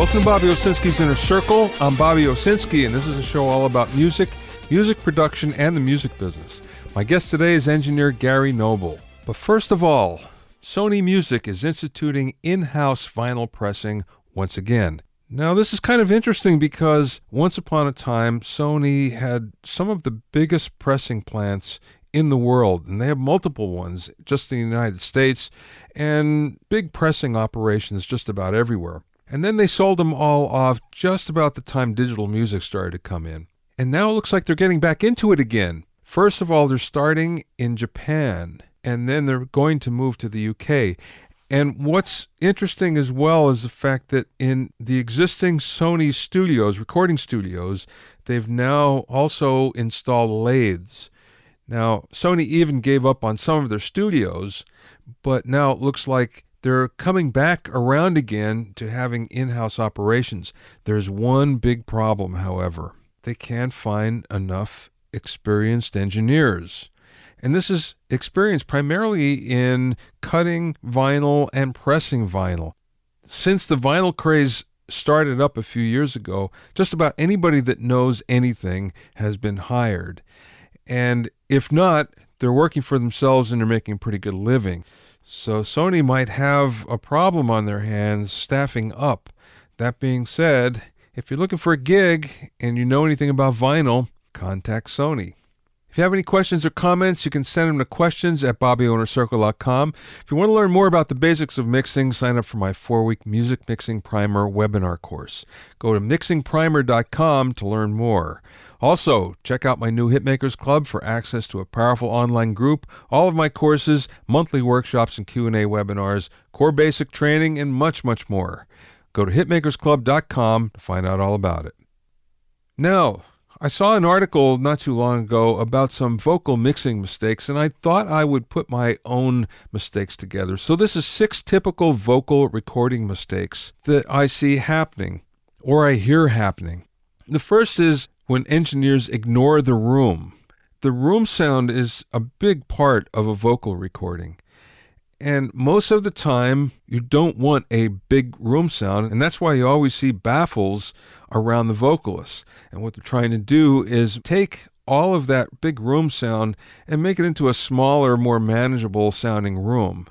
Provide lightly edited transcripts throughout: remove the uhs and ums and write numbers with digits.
Welcome to Bobby Owsinski's Inner Circle. I'm Bobby Owsinski, and this is a show all about music, music production, and the music business. My guest today is engineer Gary Noble. But first of all, Sony Music is instituting in-house vinyl pressing once again. Now, this is kind of interesting because once upon a time, Sony had some of the biggest pressing plants in the world, and they have multiple ones just in the United States and big pressing operations just about everywhere. And then they sold them all off just about the time digital music started to come in. And now it looks like they're getting back into it again. First of all, they're starting in Japan, and then they're going to move to the UK. And what's interesting as well is the fact that in the existing Sony studios, recording studios, they've now also installed lathes. Now, Sony even gave up on some of their studios, but now it looks like they're coming back around again to having in-house operations. There's one big problem, however. They can't find enough experienced engineers. And this is experience primarily in cutting vinyl and pressing vinyl. Since the vinyl craze started up a few years ago, just about anybody that knows anything has been hired. And if not, they're working for themselves and they're making a pretty good living. So Sony might have a problem on their hands staffing up. That being said, if you're looking for a gig and you know anything about vinyl, contact Sony. If you have any questions or comments, you can send them to questions@bobbyownercircle.com. If you want to learn more about the basics of mixing, sign up for my 4-week Music Mixing Primer webinar course. Go to mixingprimer.com to learn more. Also, check out my new Hitmakers Club for access to a powerful online group, all of my courses, monthly workshops and Q&A webinars, core basic training, and much, much more. Go to hitmakersclub.com to find out all about it. Now, I saw an article not too long ago about some vocal mixing mistakes, and I thought I would put my own mistakes together. So this is 6 typical vocal recording mistakes that I see happening, or I hear happening. The first is when engineers ignore the room. The room sound is a big part of a vocal recording. And most of the time, you don't want a big room sound, and that's why you always see baffles around the vocalist. And what they're trying to do is take all of that big room sound and make it into a smaller, more manageable sounding room.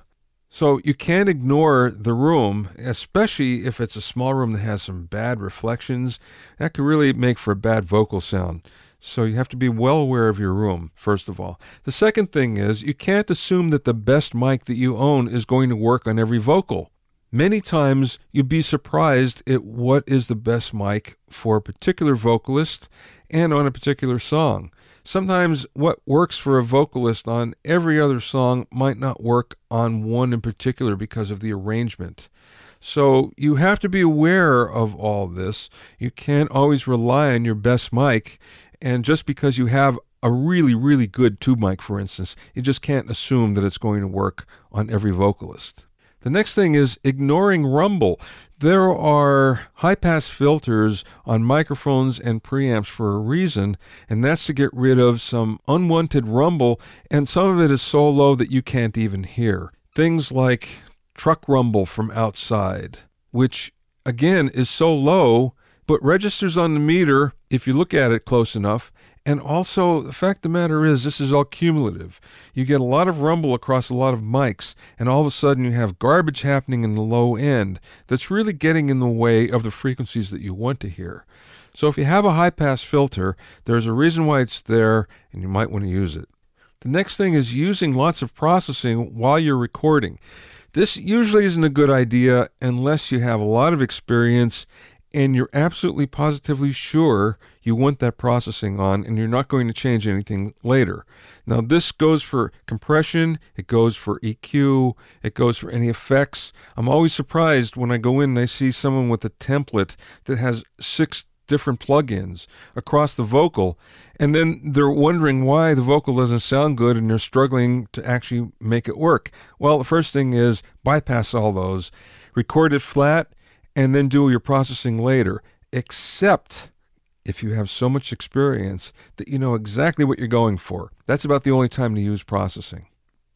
So you can't ignore the room, especially if it's a small room that has some bad reflections. That could really make for a bad vocal sound. So you have to be well aware of your room, first of all. The second thing is you can't assume that the best mic that you own is going to work on every vocal. Many times you'd be surprised at what is the best mic for a particular vocalist and on a particular song. Sometimes what works for a vocalist on every other song might not work on one in particular because of the arrangement. So you have to be aware of all this. You can't always rely on your best mic, and just because you have a really, really good tube mic, for instance, you just can't assume that it's going to work on every vocalist. The next thing is ignoring rumble. There are high-pass filters on microphones and preamps for a reason, and that's to get rid of some unwanted rumble, and some of it is so low that you can't even hear. Things like truck rumble from outside, which, again, is so low, but registers on the meter if you look at it close enough. And also, the fact of the matter is, this is all cumulative. You get a lot of rumble across a lot of mics, and all of a sudden you have garbage happening in the low end that's really getting in the way of the frequencies that you want to hear. So if you have a high-pass filter, there's a reason why it's there, and you might want to use it. The next thing is using lots of processing while you're recording. This usually isn't a good idea unless you have a lot of experience and you're absolutely positively sure you want that processing on and you're not going to change anything later. Now, this goes for compression, it goes for EQ, it goes for any effects. I'm always surprised when I go in and I see someone with a template that has 6 different plugins across the vocal, and then they're wondering why the vocal doesn't sound good and they're struggling to actually make it work. Well, the first thing is bypass all those, record it flat, and then do your processing later, except if you have so much experience that you know exactly what you're going for. That's about the only time to use processing.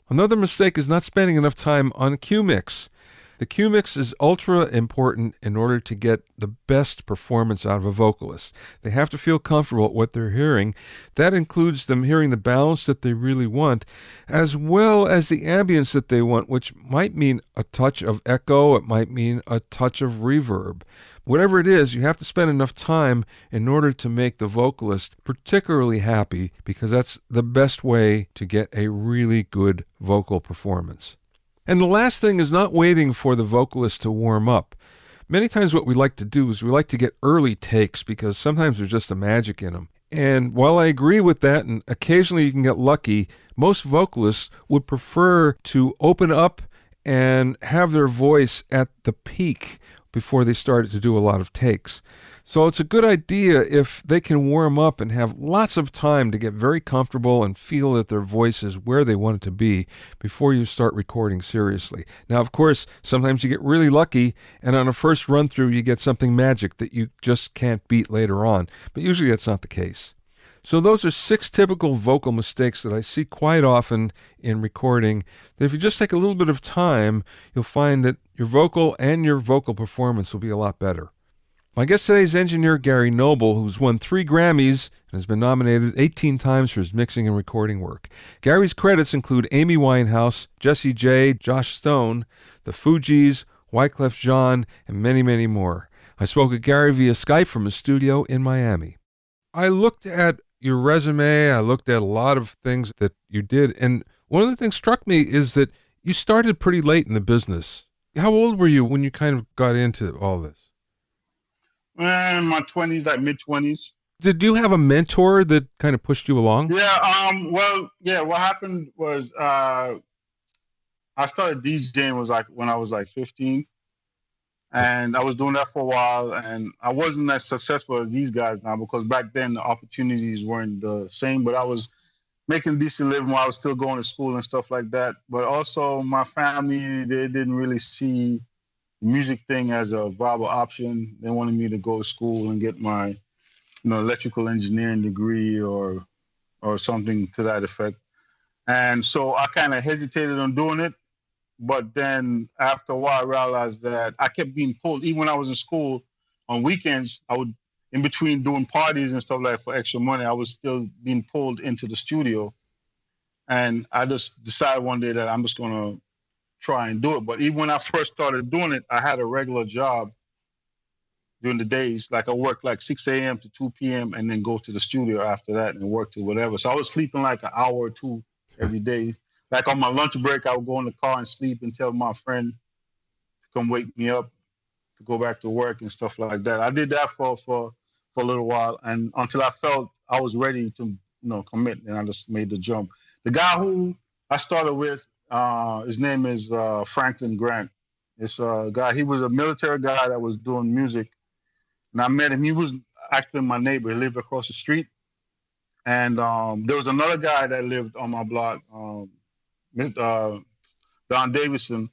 Another mistake is not spending enough time on Q-Mix. The cue mix is ultra important in order to get the best performance out of a vocalist. They have to feel comfortable at what they're hearing. That includes them hearing the balance that they really want, as well as the ambience that they want, which might mean a touch of echo, it might mean a touch of reverb. Whatever it is, you have to spend enough time in order to make the vocalist particularly happy, because that's the best way to get a really good vocal performance. And the last thing is not waiting for the vocalist to warm up. Many times what we like to do is we like to get early takes because sometimes there's just a magic in them. And while I agree with that, and occasionally you can get lucky, most vocalists would prefer to open up and have their voice at the peak before they started to do a lot of takes. So it's a good idea if they can warm up and have lots of time to get very comfortable and feel that their voice is where they want it to be before you start recording seriously. Now, of course, sometimes you get really lucky, and on a first run through you get something magic that you just can't beat later on, but usually that's not the case. So those are 6 typical vocal mistakes that I see quite often in recording, that if you just take a little bit of time, you'll find that your vocal and your vocal performance will be a lot better. My guest today is engineer Gary Noble, who's won 3 Grammys and has been nominated 18 times for his mixing and recording work. Gary's credits include Amy Winehouse, Jessie J, Josh Stone, the Fugees, Wyclef Jean, and many, many more. I spoke with Gary via Skype from his studio in Miami. I looked at your resume, I looked at a lot of things that you did, and one of the things struck me is that you started pretty late in the business. How old were you when you kind of got into all this? In my 20s, like mid-20s. Did you have a mentor that kind of pushed you along? Yeah, what happened was I started DJing was like when I was like 15. And I was doing that for a while, and I wasn't as successful as these guys now, because back then the opportunities weren't the same, but I was making a decent living while I was still going to school and stuff like that. But also my family, they didn't really see music thing as a viable option. They wanted me to go to school and get my, electrical engineering degree or something to that effect. And so I kind of hesitated on doing it. But then after a while, I realized that I kept being pulled. Even when I was in school on weekends, I would, in between doing parties and stuff like that for extra money, I was still being pulled into the studio. And I just decided one day that I'm just going to try and do it. But even when I first started doing it, I had a regular job during the days. Like I worked like 6 a.m. to 2 p.m. and then go to the studio after that and work to whatever. So I was sleeping like an hour or two every day. Like on my lunch break, I would go in the car and sleep and tell my friend to come wake me up to go back to work and stuff like that. I did that for a little while, and until I felt I was ready to commit, and I just made the jump. The guy who I started with, his name is Franklin Grant. It's a guy. He was a military guy that was doing music, and I met him. He was actually my neighbor. He lived across the street, and there was another guy that lived on my block. Don Davidson,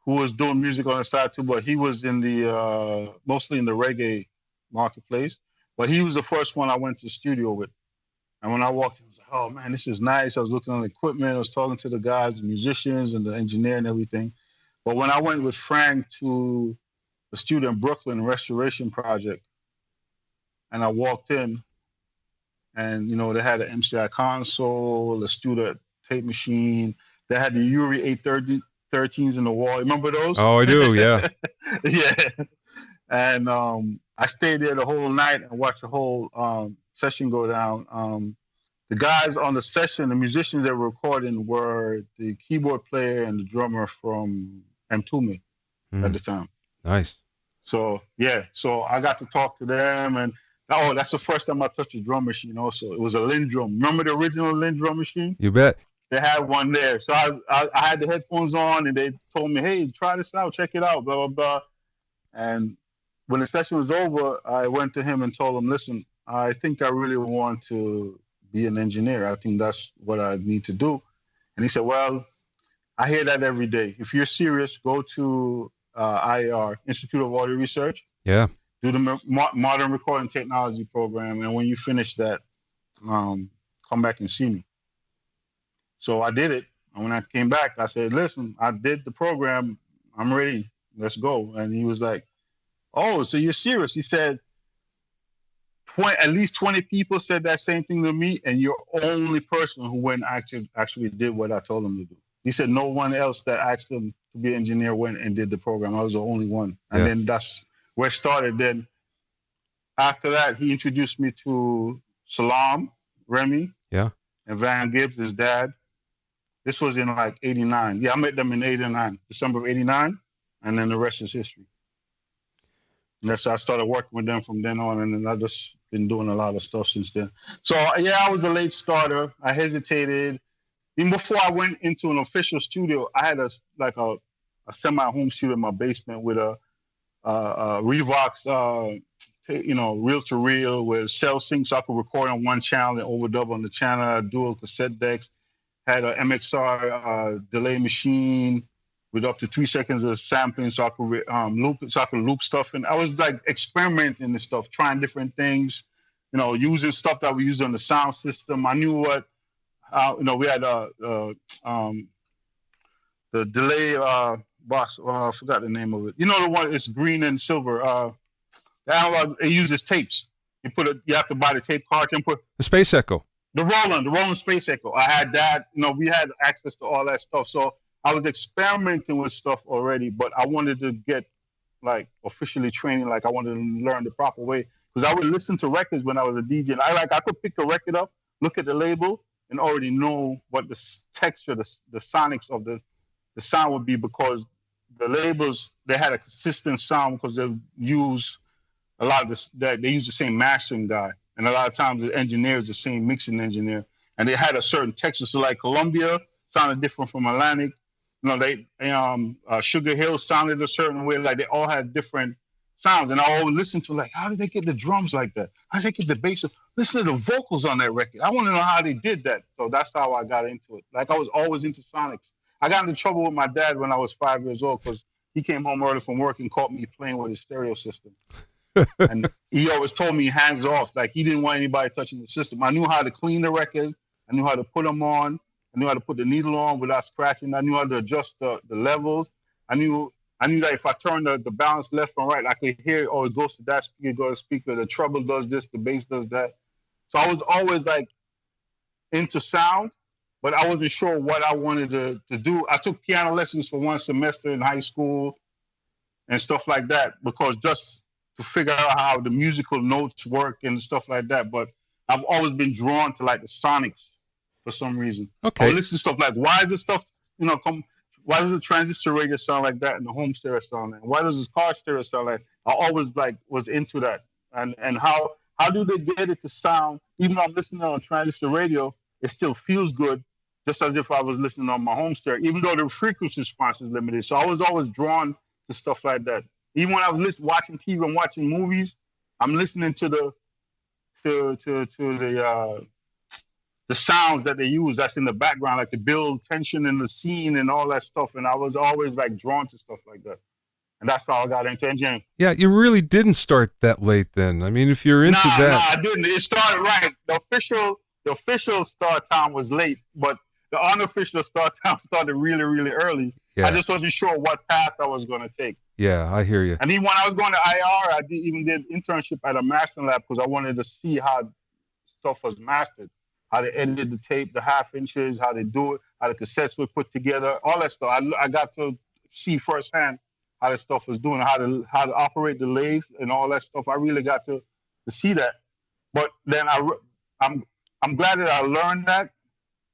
who was doing music on the side too, but he was in the mostly in the reggae marketplace. But he was the first one I went to the studio with. And when I walked in, I was like, oh man, this is nice. I was looking on the equipment, I was talking to the guys, the musicians and the engineer and everything. But when I went with Frank to the studio in Brooklyn, Restoration Project, and I walked in, and they had an MCI console, a studio tape machine. They had the Uri 813s in the wall. Remember those? Oh, I do, yeah. Yeah. And I stayed there the whole night and watched the whole session go down. The guys on the session, the musicians that were recording, were the keyboard player and the drummer from Mtume at the time. Nice. So, yeah. So I got to talk to them, and that's the first time I touched a drum machine also. It was a Linn drum. Remember the original Linn drum machine? You bet. They had one there. So I had the headphones on, and they told me, hey, try this out, check it out, blah, blah, blah. And when the session was over, I went to him and told him, listen, I think I really want to be an engineer. I think that's what I need to do. And he said, well, I hear that every day. If you're serious, go to IAR, Institute of Audio Research. Yeah. Do the Modern Recording Technology program. And when you finish that, come back and see me. So I did it. And when I came back, I said, listen, I did the program. I'm ready. Let's go. And he was like, oh, so you're serious? He said, at least 20 people said that same thing to me, and you're the only person who went actually did what I told him to do. He said no one else that asked him to be an engineer went and did the program. I was the only one. And then that's where it started. Then after that, he introduced me to Salam, Remy, and Van Gibbs, his dad. This was in like 89. Yeah, I met them in 89, December of 89, and then the rest is history. And that's how I started working with them from then on, and then I just been doing a lot of stuff since then. So yeah, I was a late starter. I hesitated. Even before I went into an official studio, I had a semi-home studio in my basement with a Revox, reel-to-reel with cell sync, so I could record on one channel and overdub on the channel. Dual cassette decks. Had a MXR delay machine with up to 3 seconds of sampling, so I could loop stuff. And I was like experimenting and stuff, trying different things, using stuff that we used on the sound system. I knew what, we had the delay box. I forgot the name of it. You know the one? It's green and silver. It uses tapes. You have to buy the tape cartridge and put the Space Echo. The Roland Space Echo. I had that. We had access to all that stuff. So I was experimenting with stuff already, but I wanted to get like officially training. Like I wanted to learn the proper way, because I would listen to records when I was a DJ. And I could pick a record up, look at the label, and already know what the texture, the sonics of the sound would be, because the labels, they had a consistent sound because they use a lot of this. They use the same mastering guy. And a lot of times the engineer is the same mixing engineer, and they had a certain texture. So like Columbia sounded different from Atlantic. Sugar Hill sounded a certain way. Like they all had different sounds, and I always listen to like, how did they get the drums like that? How did they get the bass? Listen to the vocals on that record. I want to know how they did that. So that's how I got into it. Like I was always into sonics. I got into trouble with my dad when I was 5 years old because he came home early from work and caught me playing with his stereo system. And he always told me hands off. Like he didn't want anybody touching the system. I knew how to clean the records. I knew how to put them on. I knew how to put the needle on without scratching. I knew how to adjust the levels. I knew that if I turned the balance left and right, I could hear, oh, it goes to that speaker, go to speaker. The treble does this, the bass does that. So I was always like into sound, but I wasn't sure what I wanted to do. I took piano lessons for 1 semester in high school and stuff like that, because just to figure out how the musical notes work and stuff like that. But I've always been drawn to like the sonics for some reason. Okay. I listen to stuff like, why is this stuff, why does the transistor radio sound like that and the home stereo sound like that? Why does this car stereo sound like that? I always was into that. And how do they get it to sound, even though I'm listening on transistor radio, it still feels good, just as if I was listening on my home stereo, even though the frequency response is limited. So I was always drawn to stuff like that. Even when I was watching TV and watching movies, I'm listening to the sounds that they use that's in the background, like to build tension in the scene and all that stuff. And I was always like drawn to stuff like that. And that's how I got into engineering. Yeah, you really didn't start that late then. I mean, if you're into that. Nah, I didn't. It started right. The official start time was late, but the unofficial start time started really, really early. Yeah. I just wasn't sure what path I was going to take. Yeah, I hear you. And even when I was going to IR, I did internship at a mastering lab because I wanted to see how stuff was mastered, how they edited the tape, the half inches, how they do it, how the cassettes were put together, all that stuff. I got to see firsthand how the stuff was doing, how to operate the lathe and all that stuff. I really got to see that. But then I'm glad that I learned that.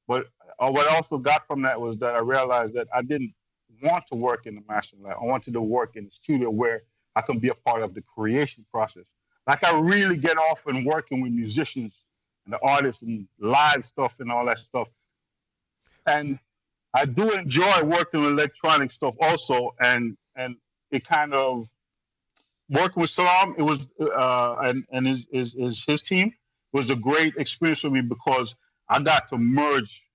But what I also got from that was that I realized that I didn't want to work in the mastering lab. I wanted to work in the studio where I can be a part of the creation process. Like I really get off and working with musicians and the artists and live stuff and all that stuff. And I do enjoy working with electronic stuff also. And it kind of working with Salam, it was and his team was a great experience for me because I got to merge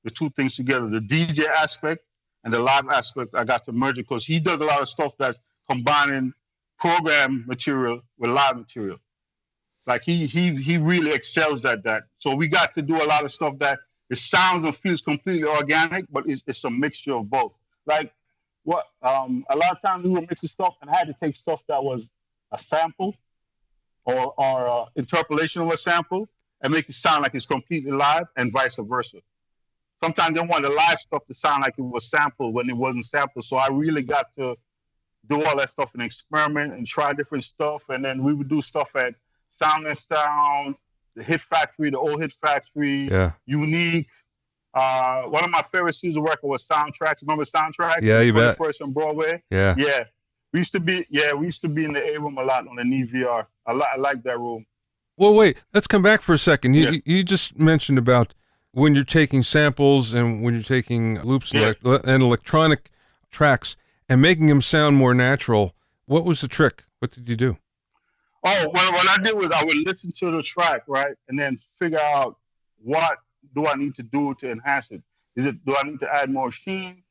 the two things together, the DJ aspect and the live aspect. I got to merge it because he does a lot of stuff that's combining program material with live material. Like he really excels at that. So we got to do a lot of stuff that it sounds and feels completely organic, but it's a mixture of both. Like what a lot of times we were mixing stuff, and I had to take stuff that was a sample or interpolation of a sample and make it sound like it's completely live, and vice versa. Sometimes they want the live stuff to sound like it was sampled when it wasn't sampled. So I really got to do all that stuff and experiment and try different stuff. And then we would do stuff at Sound and Sound, the Hit Factory, the old Hit Factory, Yeah. Unique. One of my favorite series of record was Soundtracks. Remember Soundtracks? Yeah, you bet. First on Broadway. Yeah. Yeah. We used to be in the A room a lot on the NVR. I like that room. Well, wait, let's come back for a second. You just mentioned about when you're taking samples and when you're taking loops and electronic tracks and making them sound more natural. What was the trick? What did you do? Oh, what I did was I would listen to the track, right, and then figure out what do I need to do to enhance it. Do I need to add more sheen,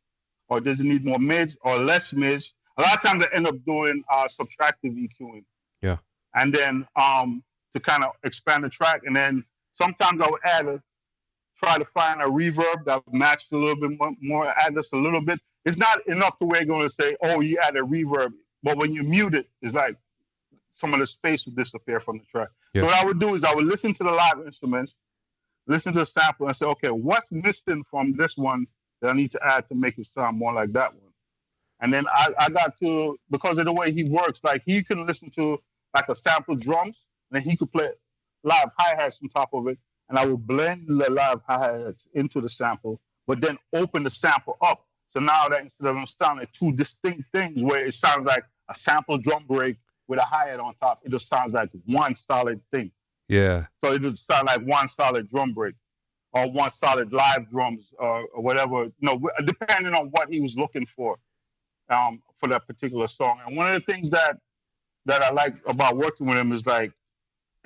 or does it need more mids or less mids? A lot of times I end up doing subtractive EQing. Yeah. And then to kind of expand the track, and then sometimes I would try to find a reverb that matched a little bit more, add just a little bit. It's not enough to where you're going to say, oh, you add a reverb. But when you mute it, it's like some of the space would disappear from the track. Yeah. So what I would do is I would listen to the live instruments, listen to the sample, and say, okay, what's missing from this one that I need to add to make it sound more like that one? And then I got to, because of the way he works, like he can listen to like a sample drums, and then he could play live hi-hats on top of it, and I would blend the live hi-hats into the sample, but then open the sample up. So now that instead of them sounding like two distinct things where it sounds like a sample drum break with a hi-hat on top, it just sounds like one solid thing. Yeah. So it just sounds like one solid drum break or one solid live drums or whatever, depending on what he was looking for that particular song. And one of the things that I like about working with him is like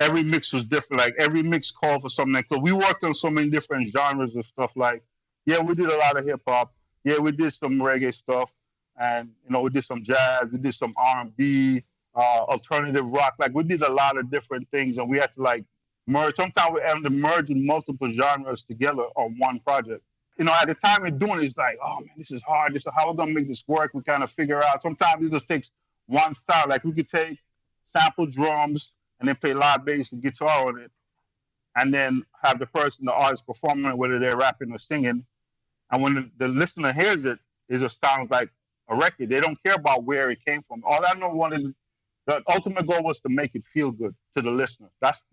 every mix was different. Like every mix called for something. Because we worked on so many different genres of stuff. Like, yeah, we did a lot of hip hop. Yeah, we did some reggae stuff, and we did some jazz. We did some R&B, alternative rock. Like we did a lot of different things, and we had to like merge. Sometimes we had to merge multiple genres together on one project. At the time we're doing it, it's like, oh man, this is hard. This is how we're gonna make this work. We kind of figure out. Sometimes it just takes one style. Like we could take sample drums and then play live bass and guitar on it, and then have the artist performing it, whether they're rapping or singing. And when the listener hears it, it just sounds like a record. They don't care about where it came from. All I know the ultimate goal was to make it feel good to the listener. That's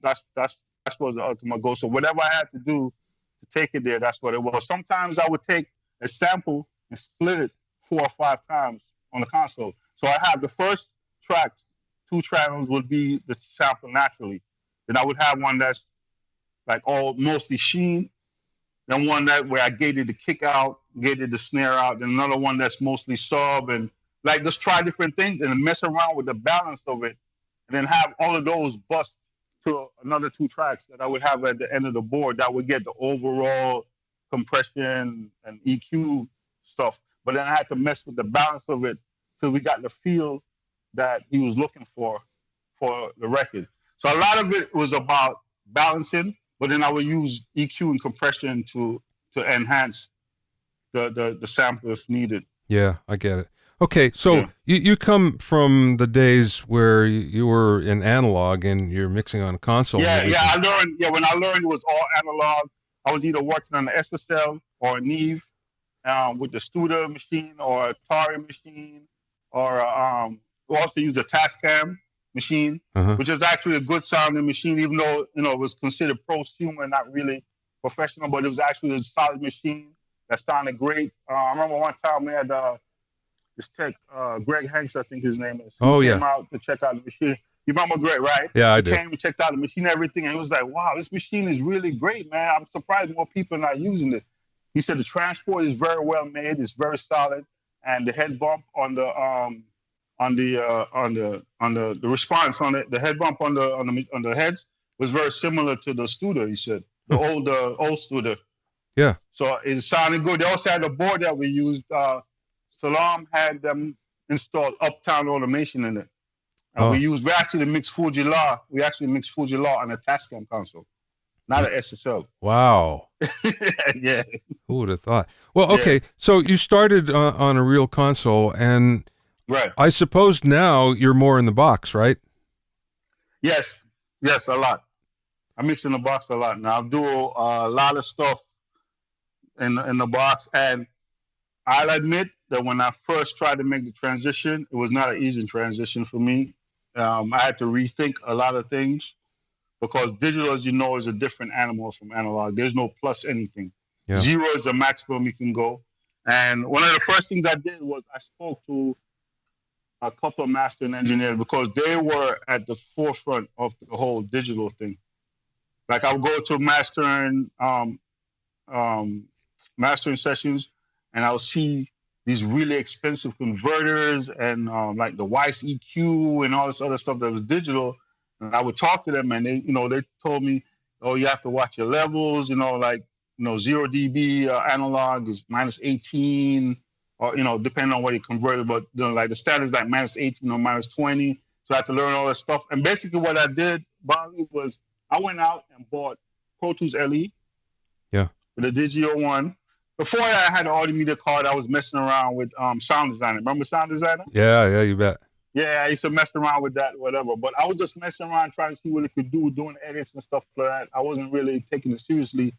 was the ultimate goal. So whatever I had to do to take it there, that's what it was. Sometimes I would take a sample and split it 4 or 5 times on the console. So I have the first tracks, 2 channels would be the sample naturally. Then I would have one that's like all mostly sheen. Then one where I gated the kick out, gated the snare out. Then another one that's mostly sub, and like just try different things and mess around with the balance of it. And then have all of those bust to another 2 tracks that I would have at the end of the board that would get the overall compression and EQ stuff. But then I had to mess with the balance of it till we got the feel that he was looking for the record. So a lot of it was about balancing, but then I would use EQ and compression to enhance the sample if needed. Yeah, I get it. Okay, so you come from the days where you were in analog and you're mixing on a console. Yeah, I learned. Yeah, when I learned it was all analog. I was either working on the SSL or a Neve with the Studer machine or a Atari machine, or we also used a Tascam machine, which is actually a good sounding machine, even though it was considered prosumer, not really professional, but it was actually a solid machine that sounded great. I remember one time we had this tech, Greg Hanks, I think his name is. He came out to check out the machine. You remember Greg, right? Yeah, I he do. Came and checked out the machine, everything, and he was like, wow, this machine is really great, man. I'm surprised more people are not using it. He said the transport is very well made, it's very solid, and the head bump on the response on it, the head bump on the heads was very similar to the Studer, he said. The old Studer. Yeah. So it sounded good. They also had a board that we used. Salam had them install Uptown automation in it. And we actually mixed Fuji Law. We actually mixed Fuji Law on a Tascam console, not an SSL. Wow. Yeah. Who would have thought? Well, Yeah. okay. So you started on a real console, and Right. I suppose now you're more in the box, right? Yes. Yes, a lot. I mix in the box a lot now. I do a lot of stuff in the box, and I'll admit that when I first tried to make the transition, it was not an easy transition for me. I had to rethink a lot of things because digital, as you know, is a different animal from analog. There's no plus anything. Yeah. Zero is the maximum you can go. And one of the first things I did was I spoke to a couple of mastering engineers because they were at the forefront of the whole digital thing. Like I would go to mastering sessions, and I'll see these really expensive converters and like the Weiss EQ and all this other stuff that was digital. And I would talk to them, and they told me, oh, you have to watch your levels, like 0 dB analog is -18, or depending on what you converted, but like the standard is like -18 or -20. So I had to learn all that stuff. And basically, what I did, Bobby, was I went out and bought Pro Tools LE. Yeah. With a Digio One. Before that, I had an Audio Media card. I was messing around with Sound Designer. Remember Sound Designer? Yeah, you bet. Yeah, I used to mess around with that, whatever. But I was just messing around trying to see what it could do, doing edits and stuff like that. I wasn't really taking it seriously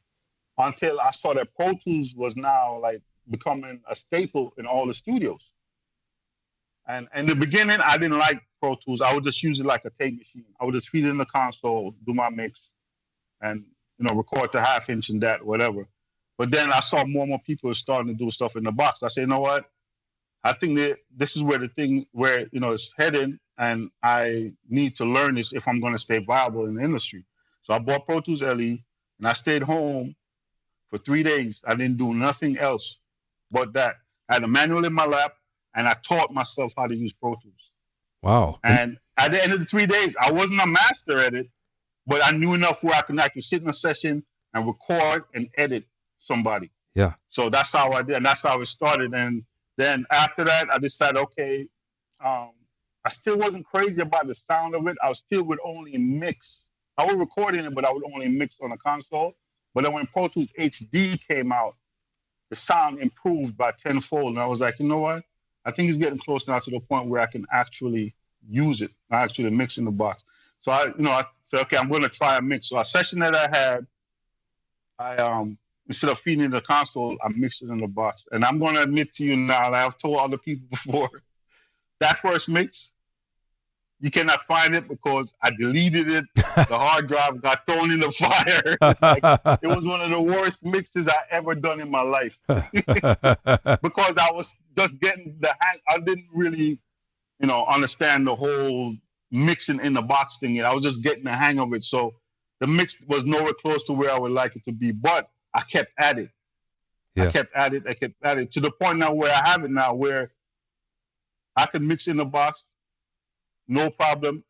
until I saw that Pro Tools was now like becoming a staple in all the studios. And in the beginning, I didn't like Pro Tools. I would just use it like a tape machine. I would just feed it in the console, do my mix, and record the half inch and that, whatever. But then I saw more and more people starting to do stuff in the box. I said, you know what? I think that this is where it's heading, and I need to learn this if I'm going to stay viable in the industry. So I bought Pro Tools LE, and I stayed home for 3 days. I didn't do nothing else but that. I had a manual in my lap, and I taught myself how to use Pro Tools. Wow. And at the end of the 3 days, I wasn't a master at it, but I knew enough where I could actually sit in a session and record and edit somebody. Yeah. So that's how I did, and that's how it started. And then after that, I decided, okay, I still wasn't crazy about the sound of it. I still would only mix. I would record in it, but I would only mix on a console. But then when Pro Tools HD came out, the sound improved by tenfold. And I was like, you know what? I think it's getting close now to the point where I can actually use it. I actually mix in the box. So I said, okay, I'm going to try a mix. So a session that I had, I instead of feeding the console, I mixed it in the box. And I'm going to admit to you now, like I've told other people before, that first mix, you cannot find it because I deleted it. The hard drive got thrown in the fire. It was one of the worst mixes I ever done in my life because I was just getting the hang. I didn't really, understand the whole mixing in the box thing yet. I was just getting the hang of it. So the mix was nowhere close to where I would like it to be, but I kept at it. Yeah. I kept at it to the point now where I have it now where I can mix in the box, no problem.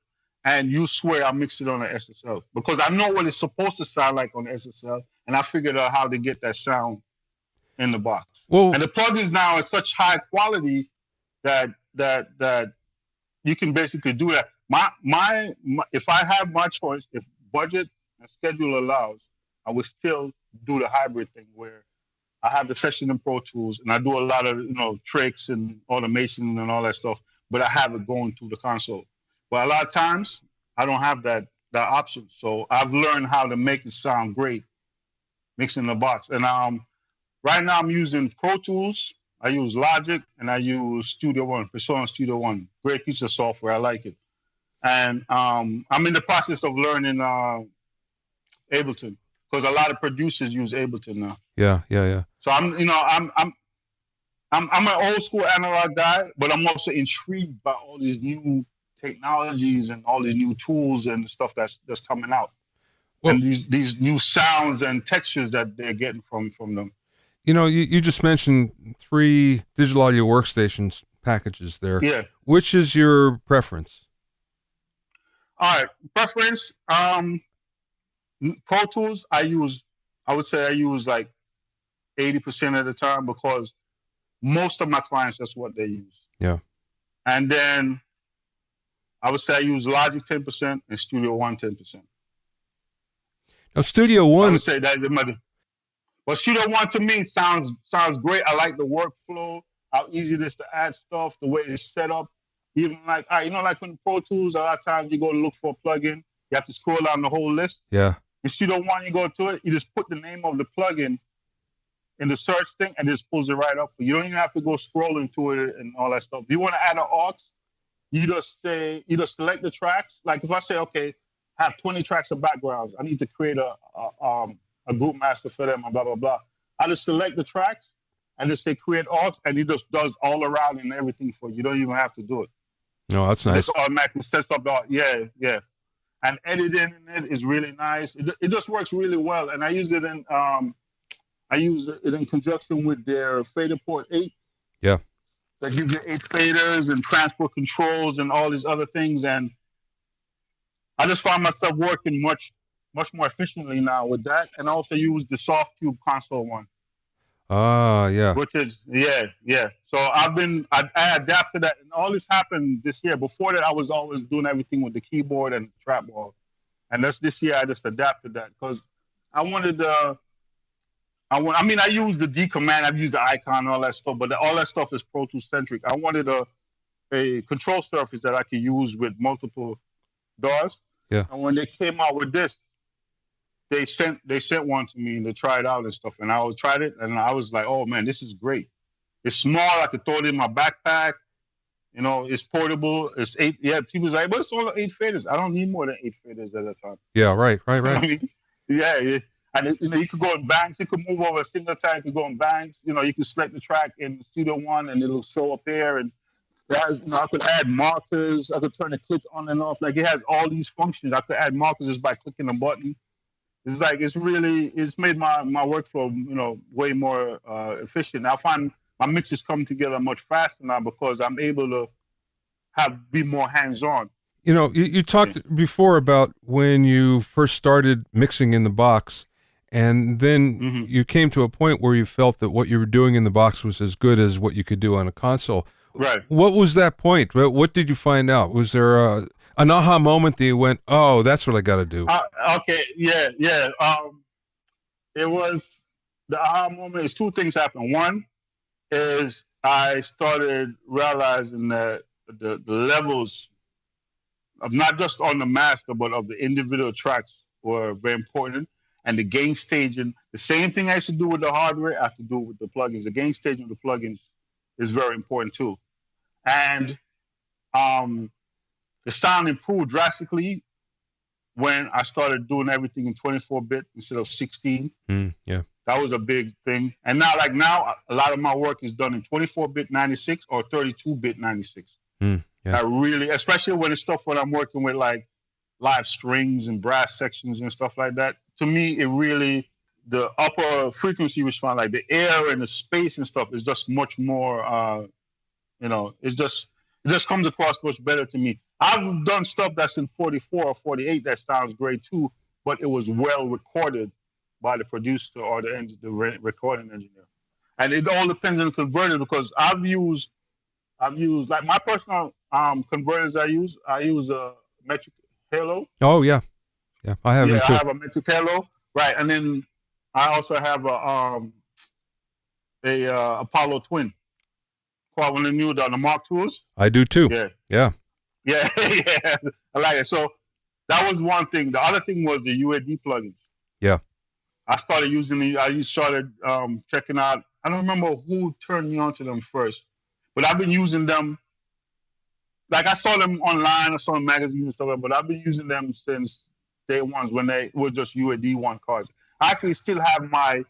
And you swear I mixed it on an SSL because I know what it's supposed to sound like on the SSL, and I figured out how to get that sound in the box. Well, and the plugins now are such high quality that you can basically do that. My if I have my choice, if budget and schedule allows, I would still do the hybrid thing where I have the session in Pro Tools and I do a lot of tricks and automation and all that stuff, but I have it going through the console. But a lot of times I don't have that option. So I've learned how to make it sound great mixing the box. And right now I'm using Pro Tools, I use Logic, and I use Studio One, Persona Studio One. Great piece of software, I like it. And I'm in the process of learning Ableton because a lot of producers use Ableton now. Yeah. So I'm an old school analog guy, but I'm also intrigued by all these new technologies and all these new tools and stuff that's coming out, and these new sounds and textures that they're getting from them. You just mentioned 3 digital audio workstations packages there. Yeah. Which is your preference? All right, preference. Pro Tools, I would say I use like 80% of the time because most of my clients, that's what they use. Yeah. And then I would say I use Logic 10% and Studio One 10%. Now, Studio One. I would say that But Studio One to me sounds great. I like the workflow, how easy it is to add stuff, the way it's set up. Even like, like when Pro Tools, a lot of times you go to look for a plugin, you have to scroll down the whole list. Yeah. In Studio One, you go to it, you just put the name of the plugin in the search thing, and it just pulls it right up for you. You don't even have to go scrolling to it and all that stuff. If you want to add an aux, you just select the tracks. Like if I say, okay, I have 20 tracks of backgrounds, I need to create a group master for them and blah, blah, blah. I just select the tracks and just say create aux, and it just does all around and everything for you. You don't even have to do it. No, that's nice. It automatically sets up yeah. And editing in it is really nice. It just works really well. And I use it in conjunction with their fader port 8. Yeah. That gives you 8 faders and transport controls and all these other things. And I just find myself working much more efficiently now with that. And I also use the soft tube console one. Ah, yeah. Which is, yeah. So I adapted that. And all this happened this year. Before that, I was always doing everything with the keyboard and trackball. And this year, I just adapted that because I wanted I use the D command, I've used the icon and all that stuff, but all that stuff is Pro Tools centric. I wanted a control surface that I could use with multiple DAWs. Yeah. And when they came out with this, they sent one to me and to try it out and stuff. And I tried it and I was like, oh man, this is great. It's small, I could throw it in my backpack. It's portable. It's 8. Yeah, people's like, but it's only 8 faders. I don't need more than 8 faders at a time. Yeah, right. I mean, yeah. And you could go in banks. You could move over a single time. You could go in banks. You could select the track in Studio One, and it'll show up there. And it has, I could add markers. I could turn the click on and off. Like it has all these functions. I could add markers just by clicking a button. It's like it's made my workflow way more efficient. I find my mixes come together much faster now because I'm able to be more hands-on. You talked before about when you first started mixing in the box. And then you came to a point where you felt that what you were doing in the box was as good as what you could do on a console. Right. What was that point? What did you find out? Was there an aha moment that you went, oh, that's what I got to do? Okay. Yeah. It was the aha moment. Is 2 things happened. One is I started realizing that the levels of not just on the master, but of the individual tracks were very important. And the gain staging, the same thing I used to do with the hardware, I have to do with the plugins. The gain staging of the plugins is very important too. And the sound improved drastically when I started doing everything in 24-bit instead of 16. Yeah. That was a big thing. And now a lot of my work is done in 24-bit 96 or 32-bit 96. Yeah. I really, especially when I'm working with like live strings and brass sections and stuff like that. To me, the upper frequency response, like the air and the space and stuff, is just much more, it just comes across much better to me. I've done stuff that's in 44 or 48 that sounds great too, but it was well recorded by the producer or the recording engineer. And it all depends on the converter because I've used like my personal converters. I use a metric halo. Oh yeah. I have them too. I have a metric halo, right? And then I also have a Apollo Twin. Called one of the Mark IIs. I do too. Yeah. I like it. So that was one thing. The other thing was the UAD plugins. Yeah. I started using checking out. I don't remember who turned me on to them first, but I've been using them. Like I saw them online, I saw them in magazines and stuff, but I've been using them since day ones when they were just UAD 1 cards. I actually still have my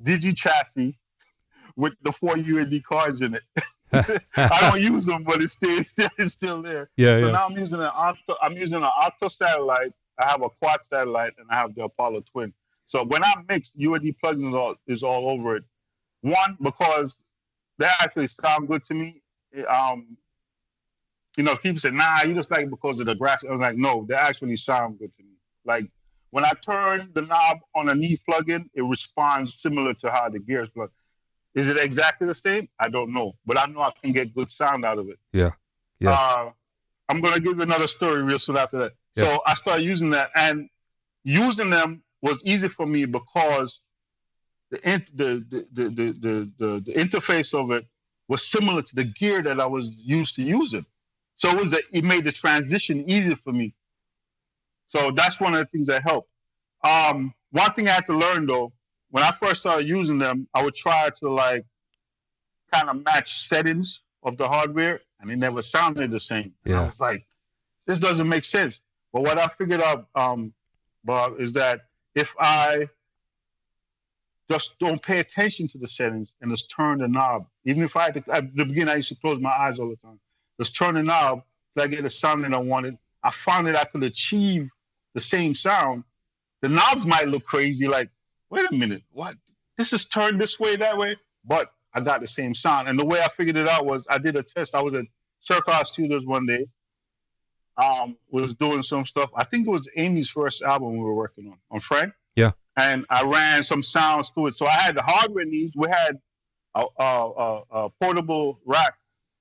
Digi chassis with the 4 UAD cards in it. I don't use them, but it's still there. Yeah. Now I'm using an Octo satellite. I have a quad satellite, and I have the Apollo Twin. So when I mix, UAD plugins is all over it. One, because they actually sound good to me. People say, nah, you just like it because of the graphics. I was like, no, they actually sound good to me. Like when I turn the knob on a Neve plugin, it responds similar to how the Gears plug. Is it exactly the same? I don't know, but I know I can get good sound out of it. Yeah. I'm gonna give you another story real soon after that. Yeah. So I started using that, and using them was easy for me because the interface of it was similar to the gear that I was used to using. So it made the transition easier for me. So that's one of the things that helped. One thing I had to learn though, when I first started using them, I would try to like kind of match settings of the hardware, and it never sounded the same. And I was like, this doesn't make sense. But what I figured out, Bob, is that if I just don't pay attention to the settings and just turn the knob, even if at the beginning I used to close my eyes all the time, just turn the knob till I get the sound that I wanted. I found that I could achieve the same sound. The knobs might look crazy, like, wait a minute, what? This is turned this way, that way, but I got the same sound. And the way I figured it out was I did a test. I was at Circle Studios one day, was doing some stuff. I think it was Amy's first album we were working on Frank. Yeah. And I ran some sounds through it. So I had the hardware needs. We had a portable rack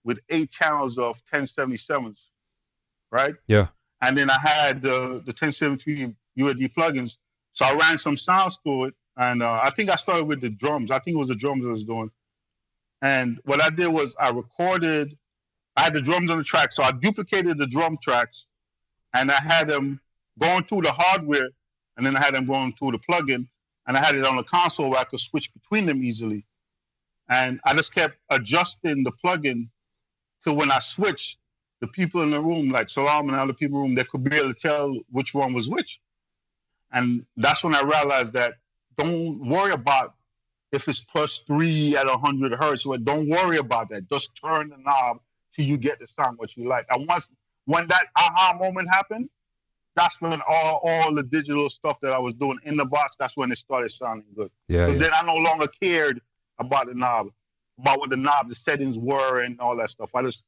with 8 channels of 1077s, right? Yeah. And then I had the 1073 UAD plugins. So I ran some sounds through it. And I think I started with the drums. I think it was the drums I was doing. And what I did was I had the drums on the track. So I duplicated the drum tracks and I had them going through the hardware, and then I had them going through the plugin, and I had it on the console where I could switch between them easily. And I just kept adjusting the plugin till when I switched, the people in the room, like Salam and other people in the room, they could be able to tell which one was which. And that's when I realized that don't worry about if it's +3 at 100 hertz. Don't worry about that. Just turn the knob till you get the sound what you like. And when that aha moment happened, that's when all the digital stuff that I was doing in the box, that's when it started sounding good. Yeah. Then I no longer cared about the knob, about what the settings were and all that stuff. I just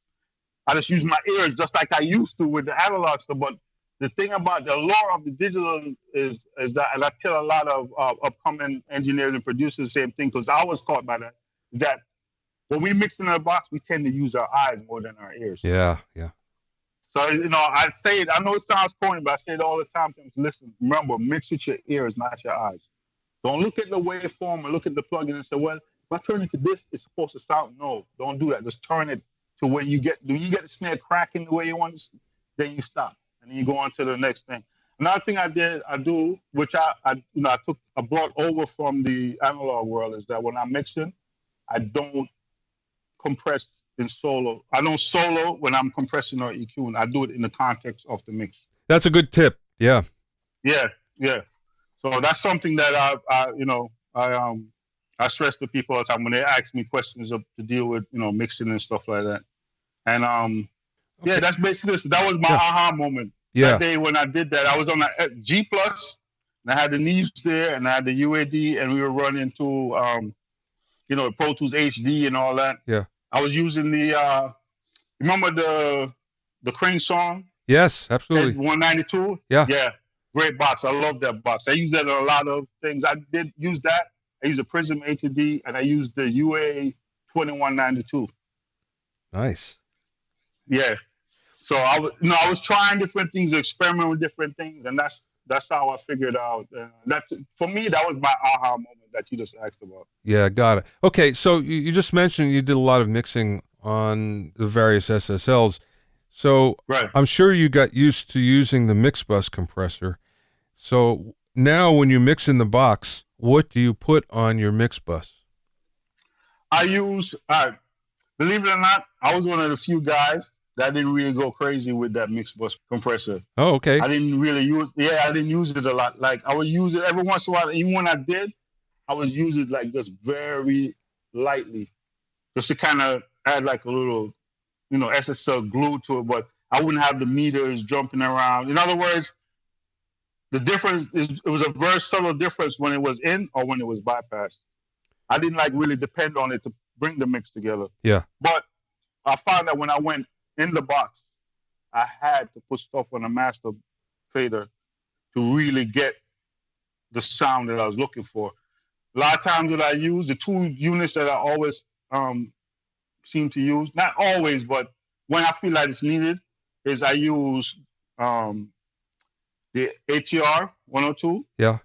used my ears just like I used to with the analog stuff. But the thing about the allure of the digital is that, and I tell a lot of upcoming engineers and producers the same thing, because I was caught by that, is that when we mix in a box, we tend to use our eyes more than our ears. Yeah. So, I say it, I know it sounds corny, but I say it all the time to them. Listen, remember, mix with your ears, not your eyes. Don't look at the waveform and look at the plugin and say, well, if I turn it to this, it's supposed to sound. No, don't do that. Just turn it to when you get the snare cracking the way you want it, then you stop. And then you go on to the next thing. Another thing I do, which I brought over from the analog world, is that when I'm mixing, I don't compress in solo. I don't solo when I'm compressing or EQing. I do it in the context of the mix. That's a good tip. Yeah. Yeah. So that's something that I stress to people all the time when they ask me questions to deal with, mixing and stuff like that. And yeah, that's basically this. That was my aha moment. Yeah. That day when I did that, I was on a G Plus, and I had the knees there, and I had the UAD, and we were running to Pro Tools HD and all that. Yeah. I was using remember the Crane song? Yes, absolutely. 192? Yeah. Yeah. Great box. I love that box. I use that on a lot of things. I did use that. I used the Prism A to D, and I used the UA 2192. Nice. Yeah. So I was trying different things, experiment with different things, and that's how I figured out. For me, that was my aha moment that you just asked about. Yeah, got it. Okay, so you just mentioned you did a lot of mixing on the various SSLs. So right. I'm sure you got used to using the mix bus compressor. So now when you mix in the box, what do you put on your mix bus? I use, believe it or not, I was one of the few guys that didn't really go crazy with that mix bus compressor. Oh, okay. I didn't use it a lot. Like I would use it every once in a while. Even when I did, I would use it like just very lightly, just to kind of add like a little, SSL glue to it. But I wouldn't have the meters jumping around. In other words, the difference it was a very subtle difference when it was in or when it was bypassed. I didn't really depend on it to bring the mix together. Yeah. But I found that when I went in the box, I had to put stuff on a master fader to really get the sound that I was looking for. A lot of times what I use, the two units that I always seem to use, not always, but when I feel like it's needed, is I use the ATR 102. Yeah.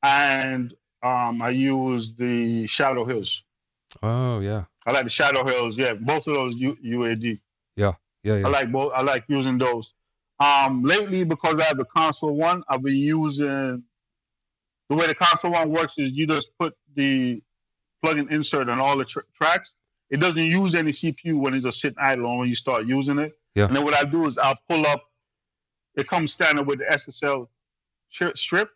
And I use the Shadow Hills. Oh yeah. I like the Shadow Hills. Yeah, both of those UAD. Yeah. Yeah. I Yeah. like both. I like using those. Lately, because I have the console one, I've been using the way the console one works is you just put the plug-in insert on all the tracks. It doesn't use any CPU when it's just sitting idle or when you start using it. Yeah. And then what I do is I'll pull up. It comes standard with the SSL strip.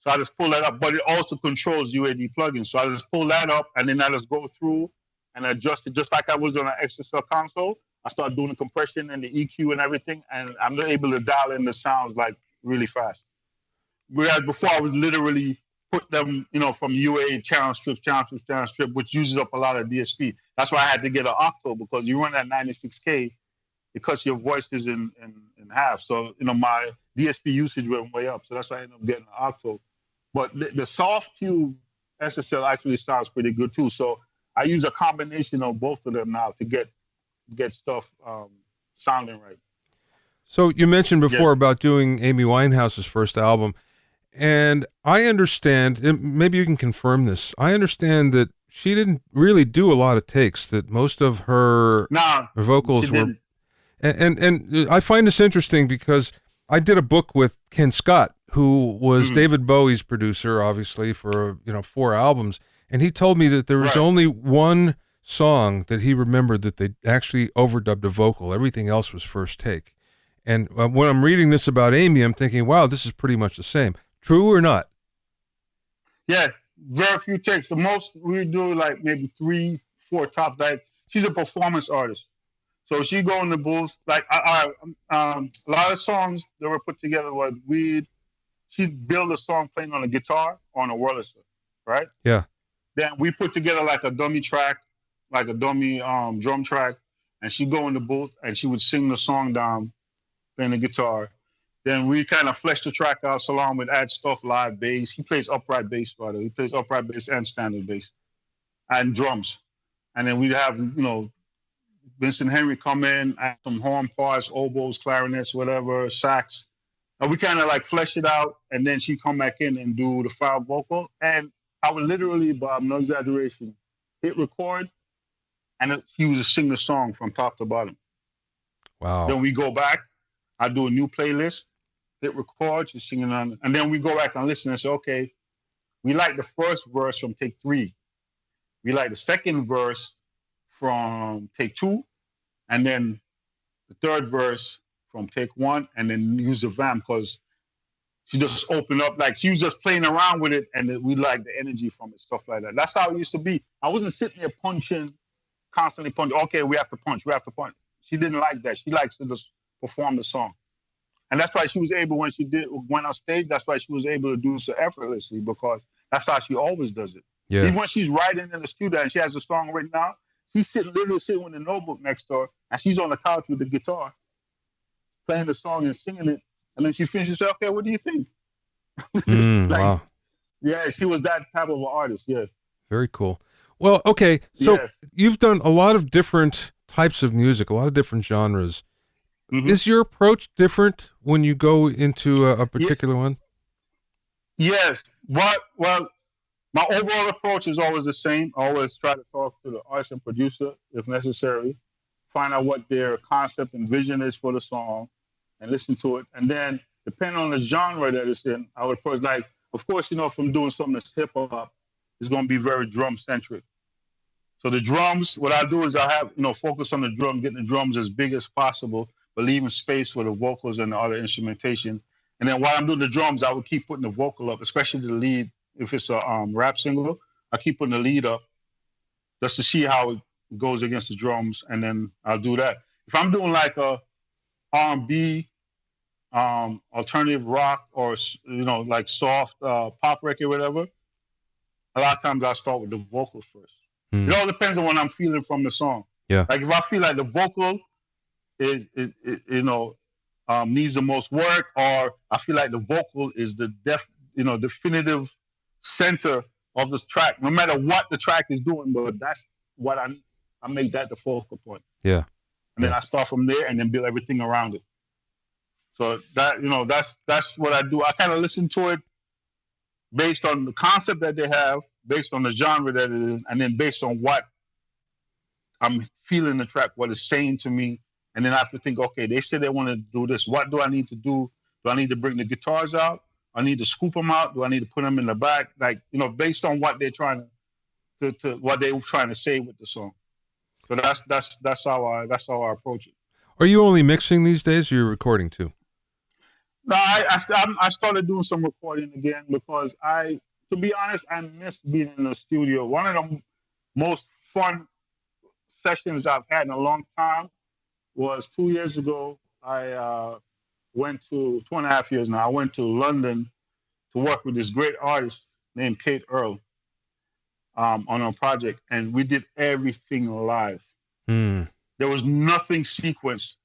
So I just pull that up, but it also controls UAD plugins. So I just pull that up and then I just go through and adjust it just like I was on an XSL console. I start doing the compression and the EQ and everything, and I'm able to dial in the sounds like really fast. Whereas before I would literally put them, from UA channel strips, which uses up a lot of DSP. That's why I had to get an octo because you run at 96K, it cuts your voices in half. So, my DSP usage went way up. So that's why I ended up getting an octo. But the soft cube SSL actually sounds pretty good too. So I use a combination of both of them now to get stuff sounding right. So you mentioned before about doing Amy Winehouse's first album, and I understand, and maybe you can confirm this, I understand that she didn't really do a lot of takes, that most of her vocals were... And I find this interesting because I did a book with Ken Scott, who was David Bowie's producer, obviously, for 4 albums, and he told me that there was only one song that he remembered that they actually overdubbed a vocal. Everything else was first take. And when I'm reading this about Amy, I'm thinking, wow, this is pretty much the same. True or not? Yeah, very few takes. The most we do like maybe 3, 4 tops. Like she's a performance artist. So she go in the booth, like a lot of songs that were put together was she'd build a song playing on a guitar or on a Wurlitzer, right? Yeah. Then we put together like a dummy track, like a dummy drum track, and she'd go in the booth and she would sing the song down, playing the guitar. Then we kind of flesh the track out. Salon would add stuff, live bass. He plays upright bass, by the way. He plays upright bass and standard bass and drums. And then we'd have, Vincent Henry come in, add some horn parts, oboes, clarinets, whatever, sax. And we kind of like flesh it out, and then she'd come back in and do the final vocal. And I would literally, Bob, no exaggeration, hit record, and he would just sing the song from top to bottom. Wow. Then we go back, I do a new playlist, hit record, she's singing on, and then we go back and listen and say, okay, we like the first verse from take 3. We like the second verse from take 2, and then the third verse from take 1, and then use the vamp because she just opened up, like she was just playing around with it, and we like the energy from it, stuff like that. That's how it used to be. I wasn't sitting there constantly punching. Okay, we have to punch. She didn't like that. She likes to just perform the song. And that's why she was able, when she went on stage, that's why she was able to do so effortlessly, because that's how she always does it. Yeah. Even when she's writing in the studio and she has a song written out, she's literally sitting with a notebook next door, and she's on the couch with the guitar, playing the song and singing it. And then she finishes, okay, what do you think? Wow. Yeah, she was that type of an artist, yeah. Very cool. Well, okay, so you've done a lot of different types of music, a lot of different genres. Mm-hmm. Is your approach different when you go into a particular one? Yes. Well, my overall approach is always the same. I always try to talk to the artist and producer, if necessary, find out what their concept and vision is for the song, and listen to it. And then, depending on the genre that it's in, I would approach, like, of course, if I'm doing something that's hip-hop, it's going to be very drum-centric. So the drums, what I do is I have, focus on the drum, getting the drums as big as possible, but leaving space for the vocals and the other instrumentation. And then while I'm doing the drums, I would keep putting the vocal up, especially the lead. If it's a rap single, I keep putting the lead up just to see how it goes against the drums, and then I'll do that. If I'm doing like a R&B, alternative rock, or like soft pop record, whatever, a lot of times I start with the vocals first. It all depends on what I'm feeling from the song. Yeah. Like if I feel like the vocal is needs the most work, or I feel like the vocal is the definitive center of this track, no matter what the track is doing, but that's what I make that the focal point. Yeah. And then I start from there and then build everything around it. So that, that's what I do. I kind of listen to it based on the concept that they have, based on the genre that it is, and then based on what I'm feeling the track, what it's saying to me. And then I have to think, okay, they said they want to do this. What do I need to do? Do I need to bring the guitars out? I need to scoop them out. Do I need to put them in the back? Like, based on what they're trying to what they were trying to say with the song. So that's how I approach it. Are you only mixing these days, or you're recording too? No, I started doing some recording again because to be honest, I miss being in the studio. One of the most fun sessions I've had in a long time was 2 years ago. I went to 2.5 years now. I went to London to work with this great artist named Kate Earl on a project, and we did everything live. There was nothing sequenced,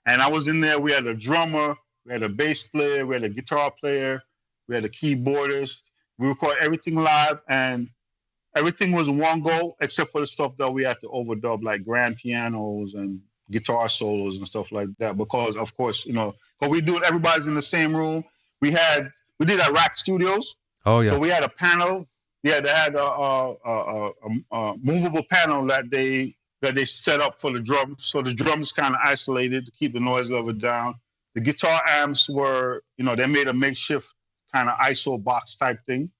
and I was in there. We had a drummer, we had a bass player, we had a guitar player, we had a keyboardist. We recorded everything live, and everything was one go except for the stuff that we had to overdub, like grand pianos and guitar solos and stuff like that. Because of course, because we do it, everybody's in the same room. We did at Rack Studios. Oh yeah. So we had a panel. Yeah, they had a movable panel that they set up for the drums. So the drums kind of isolated to keep the noise level down. The guitar amps were, they made a makeshift kind of ISO box type thing.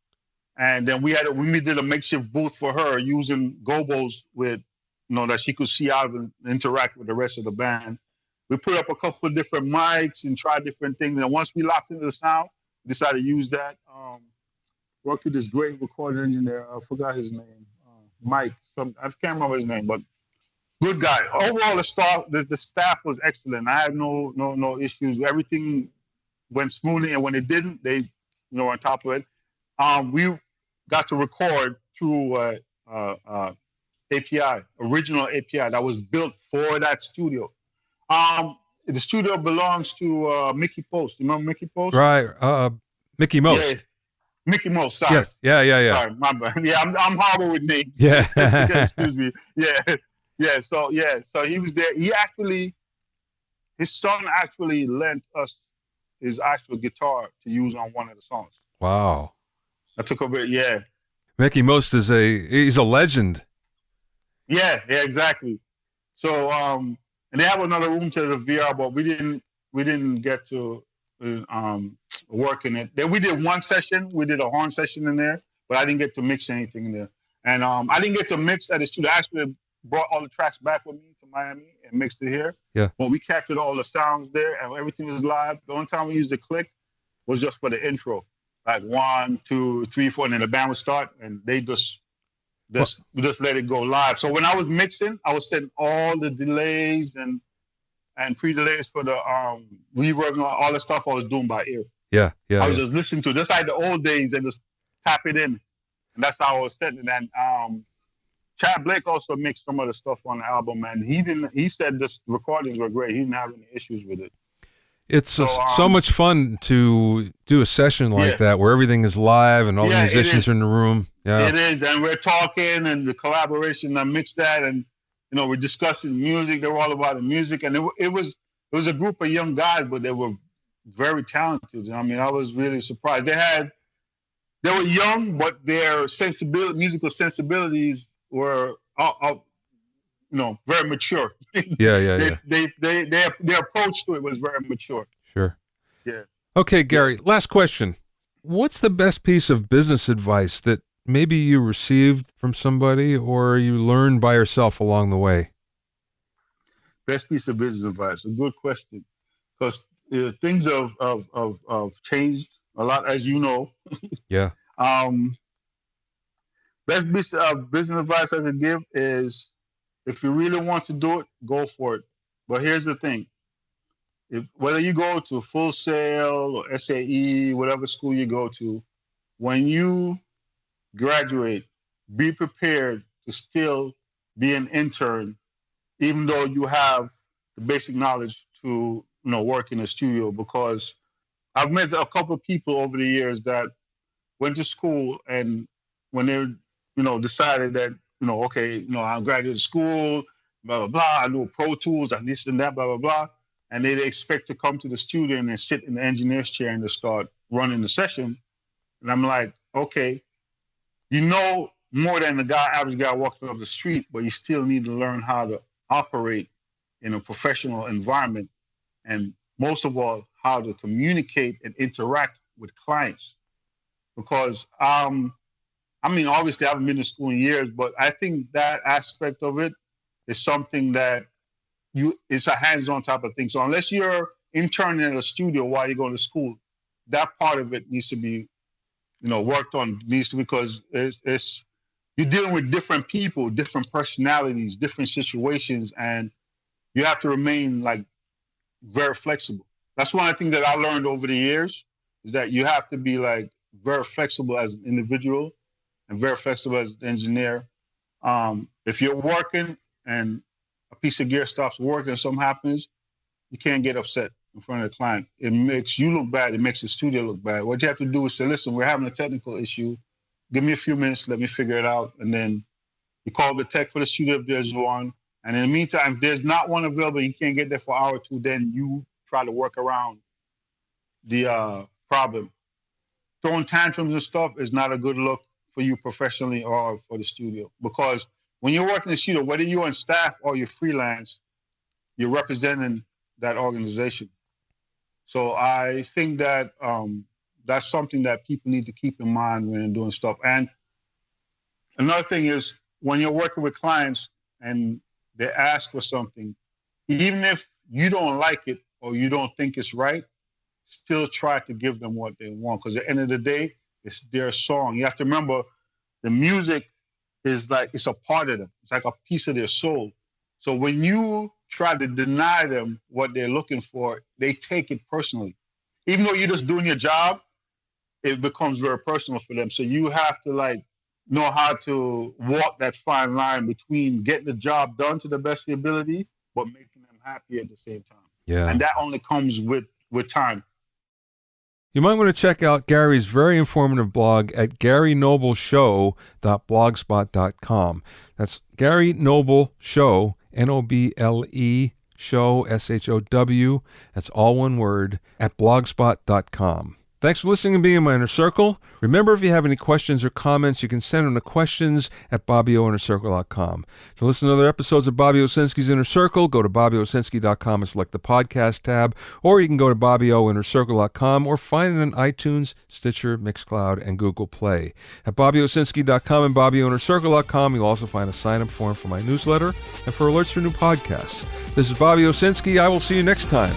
And then we did a makeshift booth for her using gobos with, that she could see out and interact with the rest of the band. We put up a couple of different mics and tried different things. And once we locked into the sound, we decided to use that. Worked with this great recording engineer. I forgot his name. Mike. I can't remember his name, but good guy. Overall, the staff was excellent. I had no issues. Everything went smoothly, and when it didn't, they, on top of it. We got to record through API, original API that was built for that studio. The studio belongs to Mickey Post. You remember Mickey Post? Right. Mickey Most. Yeah. Mickey Most, sorry. Yes. Yeah. Sorry, my bad. Yeah, I'm horrible with names. Yeah. Excuse me. Yeah. So he was there. His son actually lent us his actual guitar to use on one of the songs. Wow. I took a bit, yeah. Mickey Most he's a legend. Yeah, exactly. So and they have another room to the VR, but we didn't get to work in it. Then we did one session. We did a horn session in there, but I didn't get to mix anything in there. And I didn't get to mix at the studio. I actually brought all the tracks back with me to Miami and mixed it here. Yeah. But we captured all the sounds there, and everything was live. The only time we used the click was just for the intro, like 1, 2, 3, 4, and then the band would start, and they just let it go live. So when I was mixing, I was setting all the delays and pre-delays for the reverb and all the stuff I was doing by ear. Yeah. I was just listening to it, just like the old days, and just tap it in. And that's how I was setting it. And Chad Blake also mixed some of the stuff on the album, and he said the recordings were great. He didn't have any issues with it. It's so much fun to do a session like that where everything is live and all the musicians are in the room. Yeah, it is, and we're talking and the collaboration. I mixed that, and we're discussing music. They were all about the music, and it was a group of young guys, but they were very talented. I mean, I was really surprised. They were young, but their musical sensibilities were very mature. Yeah. Their approach to it was very mature. Sure. Yeah. Okay, Gary, last question. What's the best piece of business advice that maybe you received from somebody or you learned by yourself along the way? Best piece of business advice. A good question. Because things have changed a lot, as you know. Yeah. Best piece of business advice I could give is, if you really want to do it, go for it. But here's the thing. Whether you go to Full Sail or SAE, whatever school you go to, when you graduate, be prepared to still be an intern, even though you have the basic knowledge to work in a studio. Because I've met a couple of people over the years that went to school, and when they decided that I graduated school, blah blah blah, I know Pro Tools and this and that, blah blah blah, and they expect to come to the studio and sit in the engineer's chair and to start running the session. And I'm like, okay, you know more than the average guy walking off the street, but you still need to learn how to operate in a professional environment, and most of all, how to communicate and interact with clients. Because I mean, obviously, I haven't been to school in years, but I think that aspect of it is something that it's a hands-on type of thing. So unless you're interning in a studio while you're going to school, that part of it needs to be, worked on. Needs to, because it's you're dealing with different people, different personalities, different situations, and you have to remain like very flexible. That's one of the things that I learned over the years, is that you have to be like very flexible as an individual and very flexible as an engineer. If you're working and a piece of gear stops working, something happens, you can't get upset in front of the client. It makes you look bad. It makes the studio look bad. What you have to do is say, listen, we're having a technical issue. Give me a few minutes. Let me figure it out. And then you call the tech for the studio if there's one. And in the meantime, if there's not one available, you can't get there for an hour or two, then you try to work around the problem. Throwing tantrums and stuff is not a good look for you professionally or for the studio. Because when you're working in the studio, whether you're on staff or you're freelance, you're representing that organization. So I think that that's something that people need to keep in mind when they're doing stuff. And another thing is, when you're working with clients and they ask for something, even if you don't like it or you don't think it's right, still try to give them what they want. Because at the end of the day, it's their song. You have to remember, the music is like, it's a part of them. It's like a piece of their soul. So when you try to deny them what they're looking for, they take it personally. Even though you're just doing your job, it becomes very personal for them. So you have to like know how to walk that fine line between getting the job done to the best of your ability, but making them happy at the same time. Yeah. And that only comes with time. You might want to check out Gary's very informative blog at GaryNobleShow.blogspot.com. That's Gary Noble Show, Noble Show, SHOW. That's all one word, at blogspot.com. Thanks for listening and being in my inner circle. Remember, if you have any questions or comments, you can send them to questions@BobbyOInnerCircle.com. To listen to other episodes of Bobby Owsinski's Inner Circle, go to BobbyOwsinski.com and select the podcast tab, or you can go to BobbyOInnerCircle.com or find it on iTunes, Stitcher, Mixcloud, and Google Play. At BobbyOwsinski.com and BobbyOInnerCircle.com, you'll also find a sign-up form for my newsletter and for alerts for new podcasts. This is Bobby Owsinski. I will see you next time.